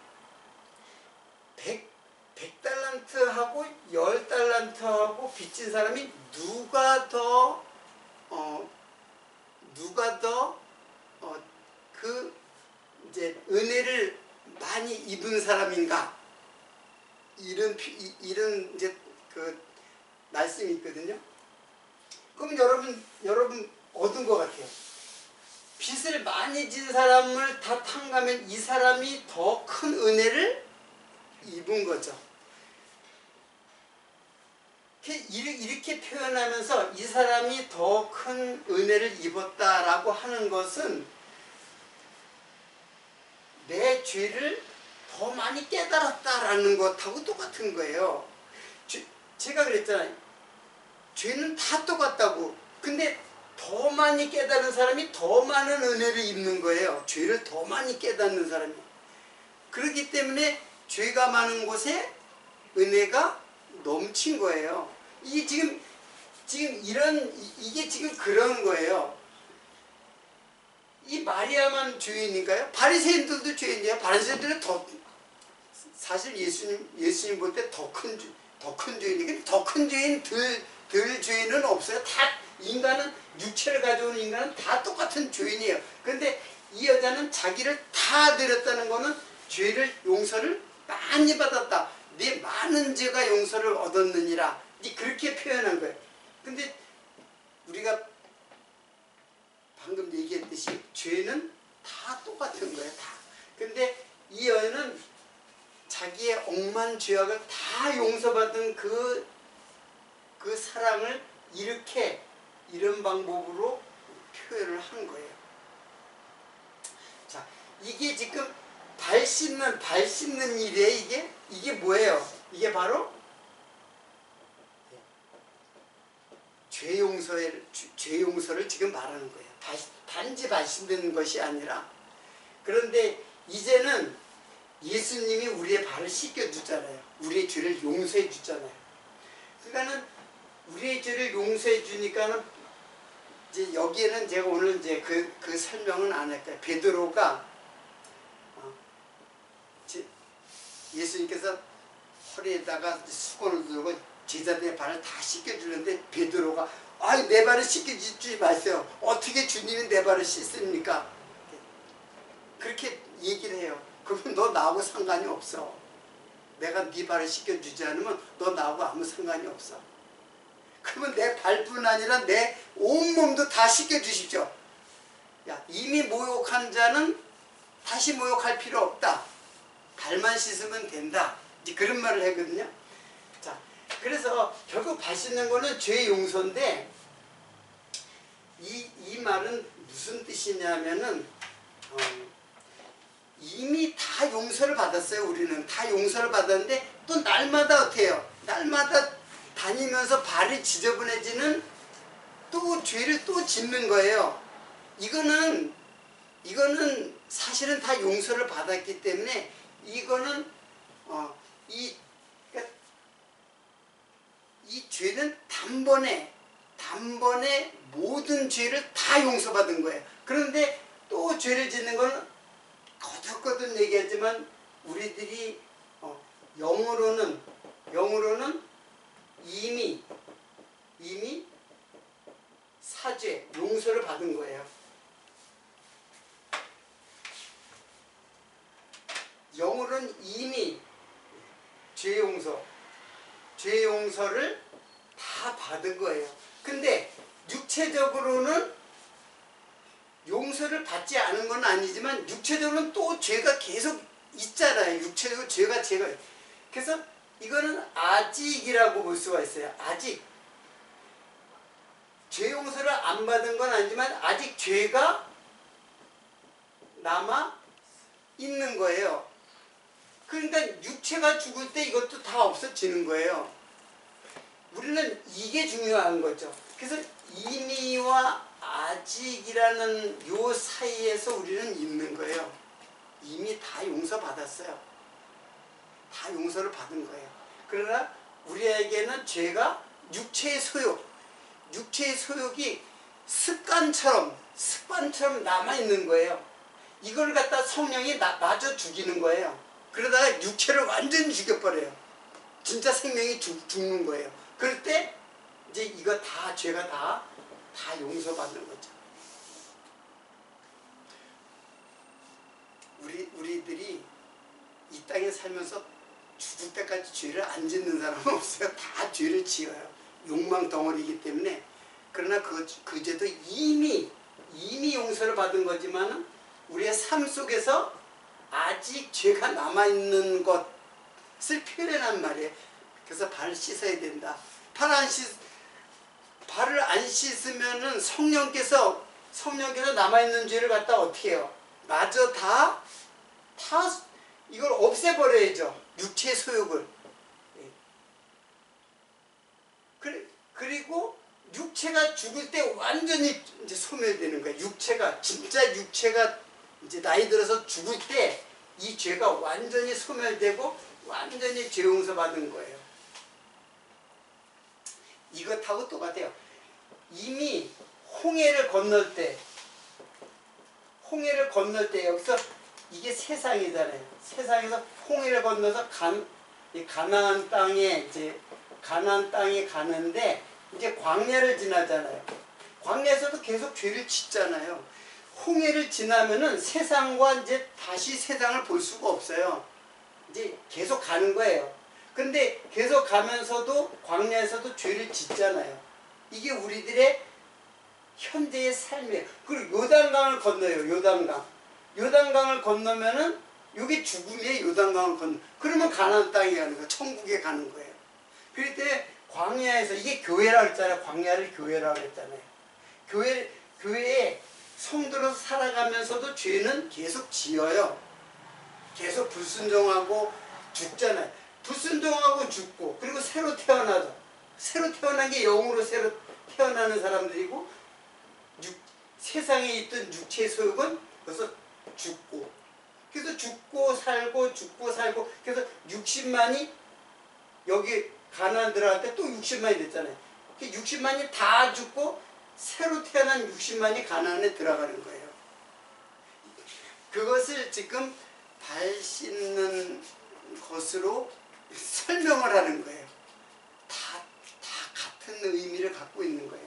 100달란트하고 10달란트하고 빚진 사람이 누가 더 그 이제 은혜를 많이 입은 사람인가? 이런 이제 그 말씀이 있거든요. 그러면 여러분 얻은 것 같아요. 빚을 많이 진 사람을 다 탕감하면 이 사람이 더 큰 은혜를 입은 거죠. 이렇게 표현하면서 이 사람이 더 큰 은혜를 입었다라고 하는 것은 내 죄를 더 많이 깨달았다라는 것하고 똑같은 거예요. 제가 그랬잖아요. 죄는 다 똑같다고. 근데 더 많이 깨달은 사람이 더 많은 은혜를 입는 거예요. 죄를 더 많이 깨닫는 사람이. 그렇기 때문에 죄가 많은 곳에 은혜가 넘친 거예요. 이게 지금 그런 거예요. 이 마리아만 죄인인가요? 바리새인들도 죄인이에요. 바리새인들은 더 사실 예수님 볼 때 더 큰 죄인이 더 큰 죄인 덜 죄인은 없어요. 다 인간은 육체를 가져오는 인간은 다 똑같은 죄인이에요. 그런데 이 여자는 자기를 다 드렸다는 거는 죄를 용서를 많이 받았다. 네 많은 죄가 용서를 얻었느니라. 그렇게 표현한 거예요. 근데 우리가 방금 얘기했듯이 죄는 다 똑같은 거예요. 다. 근데 이 여인은 자기의 억만 죄악을 다 용서받은 그 사랑을 이런 방법으로 표현을 한 거예요. 자, 이게 지금 발 씻는 일이에요. 이게 뭐예요? 이게 바로 죄 용서를 지금 말하는 거예요. 단지 발 씻는 것이 아니라. 그런데 이제는 예수님이 우리의 발을 씻겨주잖아요. 우리의 죄를 용서해 주잖아요. 그러니까는 우리의 죄를 용서해 주니까는 이제 여기에는 제가 오늘 이제 그 설명은 안 할게요. 베드로가 예수님께서 허리에다가 수건을 들고 제자들의 발을 다 씻겨주는데 베드로가 내 발을 씻겨주지 마세요. 어떻게 주님이 내 발을 씻습니까? 그렇게 얘기를 해요. 그러면 너 나하고 상관이 없어. 내가 네 발을 씻겨주지 않으면 너 나하고 아무 상관이 없어. 그러면 내 발뿐 아니라 내 온몸도 다 씻겨주십시오. 이미 모욕한 자는 다시 모욕할 필요 없다. 발만 씻으면 된다. 이제 그런 말을 하거든요. 자, 그래서 결국 발 씻는 거는 죄 용서인데 이 말은 무슨 뜻이냐면은 이미 다 용서를 받았어요. 우리는 다 용서를 받았는데 또 날마다 어떻게 해요? 날마다 다니면서 발이 지저분해지는 또 죄를 또 짓는 거예요. 이거는 사실은 다 용서를 받았기 때문에 이거는 그러니까 이 죄는 단번에 모든 죄를 다 용서받은 거예요. 그런데 또 죄를 짓는 거는 거듭거듭 얘기하지만 우리들이 영으로는 이미 사죄, 용서를 받은 거예요. 영으로는 이미 죄 용서를 다 받은 거예요. 근데 육체적으로는 용서를 받지 않은 건 아니지만 육체적으로는 또 죄가 계속 있잖아요. 육체적으로 죄가 그래서 이거는 아직이라고 볼 수가 있어요. 아직 죄 용서를 안 받은 건 아니지만 아직 죄가 남아 있는 거예요. 그러니까 육체가 죽을 때 이것도 다 없어지는 거예요. 우리는 이게 중요한 거죠. 그래서 이미와 아직이라는 요 사이에서 우리는 있는 거예요. 이미 다 용서받았어요. 다 용서를 받은 거예요. 그러나 우리에게는 죄가 육체의 소욕이 습관처럼 남아있는 거예요. 이걸 갖다 성령이 마저 죽이는 거예요. 그러다가 육체를 완전히 죽여버려요. 진짜 생명이 죽는 거예요. 그럴 때 이제 이거 죄가 다 용서받는 거죠. 우리들이 이 땅에 살면서 죽을 때까지 죄를 안 짓는 사람은 없어요. 다 죄를 지어요. 욕망 덩어리이기 때문에. 그러나 그 죄도 이미 용서를 받은 거지만 우리의 삶 속에서 아직 죄가 남아있는 것을 표현한 말이에요. 그래서 발을 씻어야 된다. 발을 안 씻으면은 성령께서 남아있는 죄를 갖다 어떻게 해요? 마저 다 이걸 없애버려야죠. 육체의 소욕을. 그리고 육체가 죽을 때 완전히 이제 소멸되는 거예요. 진짜 육체가 이제 나이 들어서 죽을 때 이 죄가 완전히 소멸되고 완전히 죄 용서 받은 거예요. 이것하고 똑같아요. 이미 홍해를 건널 때 홍해를 건널 때 여기서 이게 세상이잖아요. 세상에서 홍해를 건너서 가나안 땅에 가는데 이제 광야를 지나잖아요. 광야에서도 계속 죄를 짓잖아요. 홍해를 지나면은 세상과 이제 다시 세상을 볼 수가 없어요. 이제 계속 가는 거예요. 근데 계속 가면서도 광야에서도 죄를 짓잖아요. 이게 우리들의 현재의 삶이에요. 그리고 요단강을 건너요. 요단강을 건너면은 이게 죽음이에요. 요단강을 건너. 그러면 가나안 땅에 가는 거예요. 천국에 가는 거예요. 그럴 때 광야에서 이게 교회라고 했잖아요. 광야를 교회라고 했잖아요. 교회에 성도로서 살아가면서도 죄는 계속 지어요. 계속 불순종하고 죽잖아요. 불순종하고 죽고 그리고 새로 태어나죠. 새로 태어난 게 영으로 새로 태어나는 사람들이고 세상에 있던 육체의 소욕은 그래서 죽고 그래서 죽고 살고 그래서 60만이 여기 가나안 들어갈 때 또 60만이 됐잖아요. 60만이 다 죽고 새로 태어난 60만이 가나안에 들어가는 거예요. 그것을 지금 발 씻는 것으로 설명을 하는 거예요. 다 같은 의미를 갖고 있는 거예요.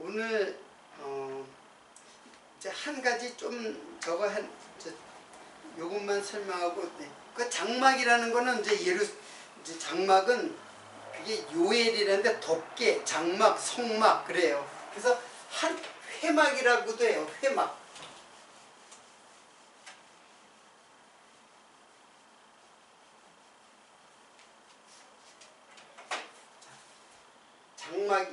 오늘 이제 한 가지 좀 요것만 설명하고 그 장막이라는 거는 이제 장막은 그게 요엘이라는데 덮개, 장막, 성막 그래요. 그래서 한 회막이라고도 해요. 회막. 장막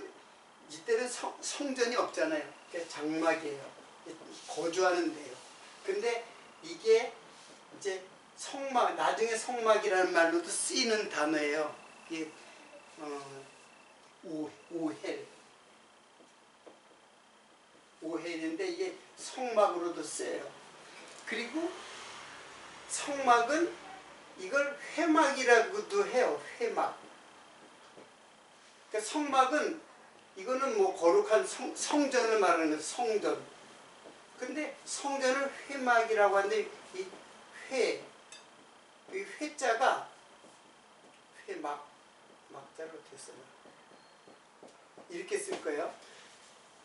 이때는 성전이 없잖아요. 그러니까 장막이에요. 거주하는 데요. 근데 이게 이제 성막, 나중에 성막이라는 말로도 쓰이는 단어예요. 이게 오헬인데 이게 성막으로도 쓰여요. 그리고 성막은 이걸 회막이라고도 해요. 회막. 그러니까 성막은 이거는 뭐 거룩한 성전을 말하는 거예요. 성전. 근데 성전을 회막이라고 하는데 이 회자가 회막, 막자로 어떻게 써요? 이렇게 쓸 거예요.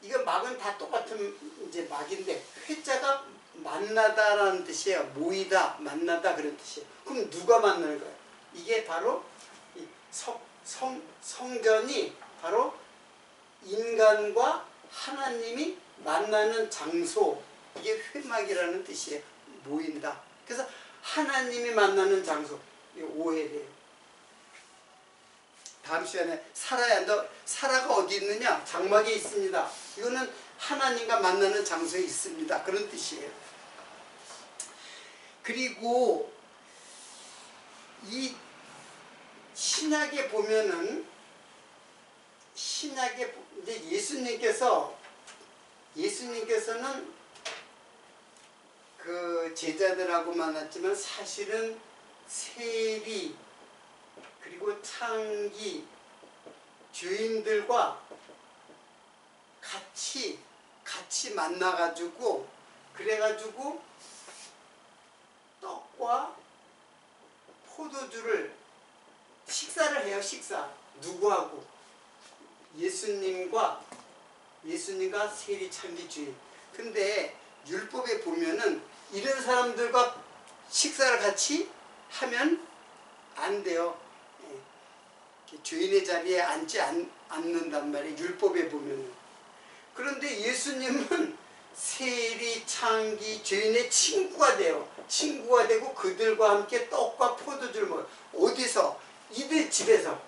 이거 막은 다 똑같은 이제 막인데 회자가 만나다라는 뜻이에요. 모이다, 만나다 그런 뜻이에요. 그럼 누가 만나는 거예요? 이게 바로 이 성전이 바로 인간과 하나님이 만나는 장소, 이게 회막이라는 뜻이에요. 모인다. 그래서 하나님이 만나는 장소, 이게 오헬이에요. 다음 시간에 사라가 어디 있느냐? 장막에 있습니다. 이거는 하나님과 만나는 장소에 있습니다. 그런 뜻이에요. 그리고 이 신약에 보면은 이제 예수님께서는 그 제자들하고 만났지만 사실은 세리 그리고 창기 주인들과 같이 만나가지고 그래가지고 떡과 포도주를 식사를 해요. 식사. 누구하고? 예수님과 세리 창기 주인. 근데 율법에 보면은 이런 사람들과 식사를 같이 하면 안 돼요. 주인의 자리에 앉지 않는단 말이에요. 율법에 보면은. 그런데 예수님은 세리, 창기, 주인의 친구가 돼요. 친구가 되고 그들과 함께 떡과 포도주를 먹어요. 어디서? 이들 집에서.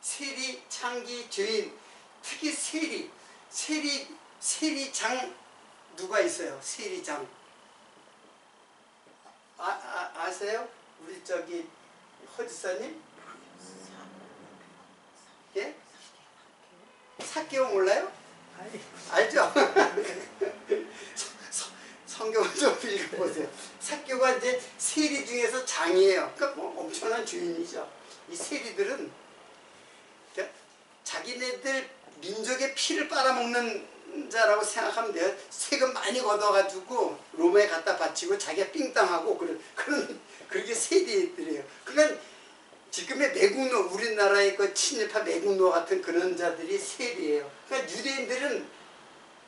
세리, 창기, 주인, 특히 세리장 누가 있어요? 세리장. 아세요? 우리 저기 허지사님? 예? 삭개오 몰라요? 알죠? 성경을 좀 읽어보세요. 삭개오가 이제 세리 중에서 장이에요. 그러니까 뭐 엄청난 주인이죠. 이 세리들은 자기네들 민족의 피를 빨아먹는 자라고 생각하면 돼요. 세금 많이 걷어가지고 로마에 갖다 바치고 자기가 삥땅하고 그렇게 세리들이에요. 그러니까 지금의 매국노, 우리나라의 그 친일파 매국노 같은 그런 자들이 세리예요. 그러니까 유대인들은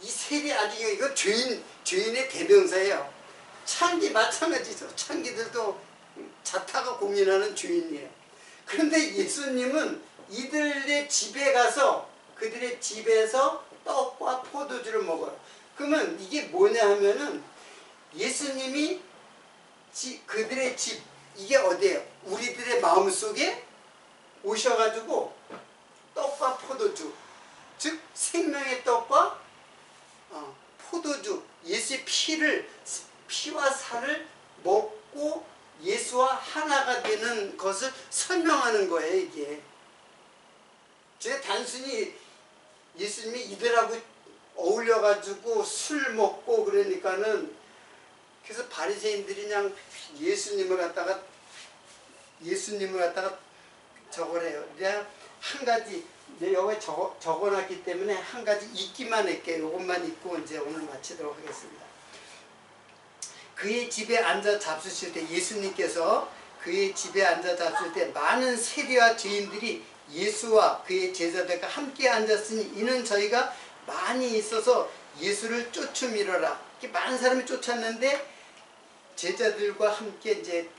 이 세리 아주 이거 죄인의 대명사예요. 창기 마찬가지죠. 창기들도 자타가 공인하는 죄인이에요. 그런데 예수님은 이들의 집에 가서 그들의 집에서 떡과 포도주를 먹어요. 그러면 이게 뭐냐 하면은 예수님이 그들의 집, 이게 어디예요? 우리들의 마음속에 오셔가지고 떡과 포도주, 즉 생명의 떡과 포도주, 예수의 피와 살을 먹고 예수와 하나가 되는 것을 설명하는 거예요. 이게 제가 단순히 예수님이 이들하고 어울려가지고 술 먹고 그러니까는, 그래서 바리새인들이 그냥 예수님을 갖다가 저거래요. 내가 한 가지 여기 적어놨기 때문에 한 가지 읽기만 할게요. 이것만 읽고 이제 오늘 마치도록 하겠습니다. 그의 집에 앉아 잡수실 때, 예수님께서 그의 집에 앉아 잡수실 때 많은 세리와 죄인들이 예수와 그의 제자들과 함께 앉았으니 이는 저희가 많이 있어서 예수를 쫓음이러라. 이렇게 많은 사람이 쫓았는데 제자들과 함께 이제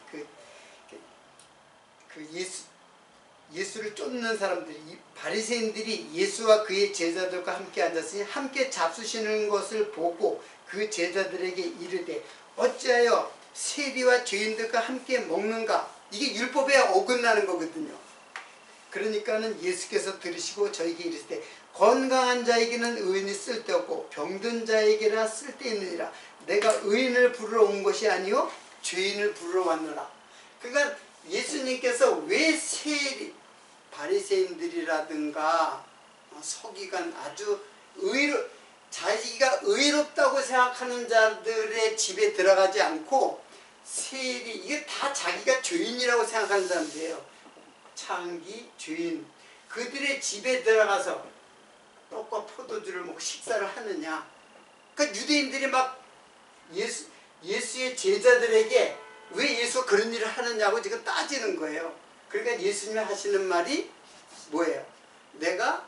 예수를 쫓는 사람들이, 바리새인들이 예수와 그의 제자들과 함께 앉았으니 함께 잡수시는 것을 보고 그 제자들에게 이르되 어찌하여 세리와 죄인들과 함께 먹는가? 이게 율법에 어긋나는 거거든요. 그러니까는 예수께서 들으시고 저에게 이르시되 건강한 자에게는 의인이 쓸데없고 병든 자에게라 쓸데있느니라. 내가 의인을 부르러 온 것이 아니요 죄인을 부르러 왔노라. 그러니까 예수님께서 왜 바리새인들이라든가 서기관, 아주 자기가 의롭다고 생각하는 자들의 집에 들어가지 않고 이게 다 자기가 죄인이라고 생각하는 사람들이에요. 창기, 죄인, 그들의 집에 들어가서 떡과 포도주를 먹고 식사를 하느냐. 그러니까 유대인들이 막 예수의 제자들에게 왜 예수가 그런 일을 하느냐고 지금 따지는 거예요. 그러니까 예수님이 하시는 말이 뭐예요? 내가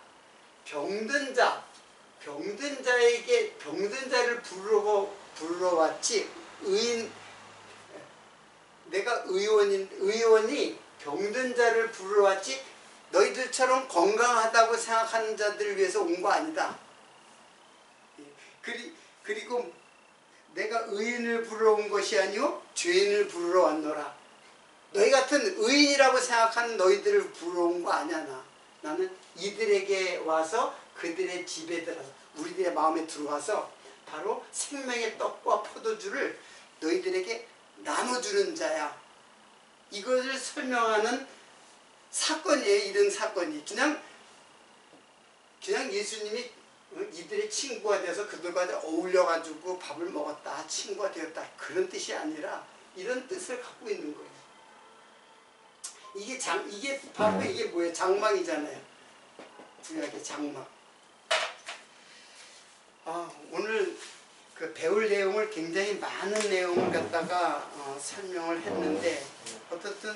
병든 자를 부르러 왔지, 내가 의원이 병든 자를 부르러 왔지 너희들처럼 건강하다고 생각하는 자들을 위해서 온 거 아니다. 그리고 내가 의인을 부르러 온 것이 아니요 죄인을 부르러 왔노라. 너희 같은 의인이라고 생각하는 너희들을 부르러 온 거 아니야. 나는 이들에게 와서 그들의 집에 들어서 우리들의 마음에 들어와서 바로 생명의 떡과 포도주를 너희들에게 나눠주는 자야. 이것을 설명하는 사건이에요. 이런 사건이 그냥 예수님이 이들의 친구가 돼서 그들과 어울려가지고 밥을 먹었다, 친구가 되었다, 그런 뜻이 아니라 이런 뜻을 갖고 있는 거예요. 이게 바로 이게 뭐예요? 장막이잖아요. 구약의 장막. 오늘 그 배울 내용을 굉장히 많은 내용을 갖다가 설명을 했는데 어떻든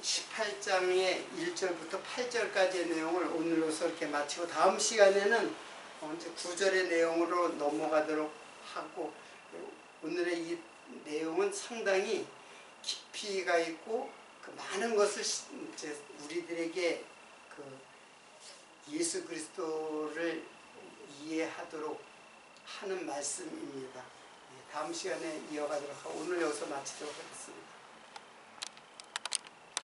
18장의 1절부터 8절까지의 내용을 오늘로서 이렇게 마치고 다음 시간에는 이제 9절의 내용으로 넘어가도록 하고, 오늘의 이 내용은 상당히 깊이가 있고 그 많은 것을 이제 우리들에게 그 예수 그리스도를 이해하도록 하는 말씀입니다. 다음 시간에 이어가도록 하고 오늘 여기서 마치도록 하겠습니다.